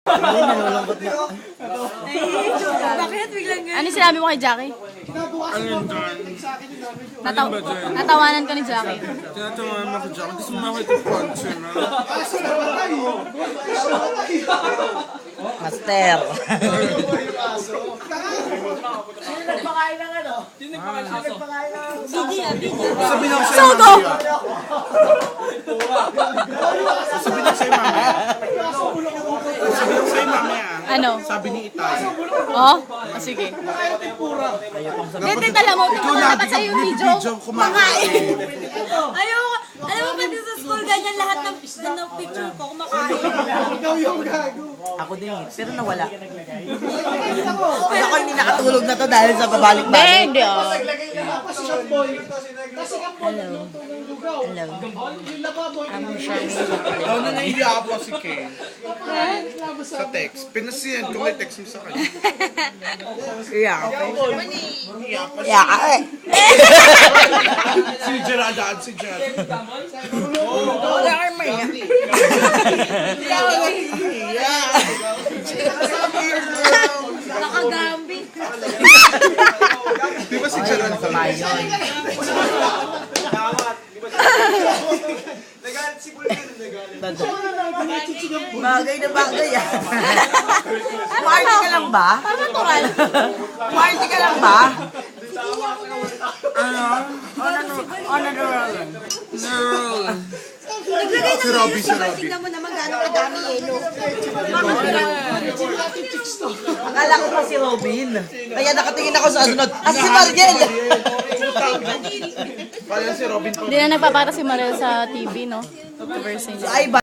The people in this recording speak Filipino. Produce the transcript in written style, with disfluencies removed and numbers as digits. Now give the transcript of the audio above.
Ay, nalulungkot na. Bakit biglang ganyan? Ano sinabi mo kay Jackie? Ayun doon. Natawanan ka ni Jackie. Tinatawanan mo ako dyan. Gusto mo makita yung punch yun, ha? Master. Sabi na ako sa'yo, Sogo! Sabi na sa'yo, mamaya. Sabi na sa'yo, mamaya. Ano? Sabi ni Itay. Oh? Sige. Hindi, tala mo. Ikaw dapat sa'yo yung video. Kumakain. Ayoko. Alam mo pati sa school, ganyan lahat ng picture ko, kumakain. Ako din eh, pero nawala. Ako hindi nakatulog na to dahil sa babalik-balik. Hindi, oh. Hello. I'm Charmaine. Ano na naiiyak po si Kay? Sa text. Pinasiyan ko may text mo sa kanya. Yeah, okay. Yeah, eh. Si Gerard, si Gerard. Wala kayo may. Nakagambing. Di ba si Gerard talaga? Bagay na bagay ah. Party ka lang ba? Parang natural. Party ka lang ba? Ano? Honorable. Naglagay Si ng Robby, si music, Robby. tingnan mo naman gano'ng kadami yelo. Akala ko pa si Robin. Kaya nakatingin ako sa sunod. Si Mariel! Parang si Robin pa. Hindi na nagpapata si Mariel sa TV, no? Version niya. Ay, ba?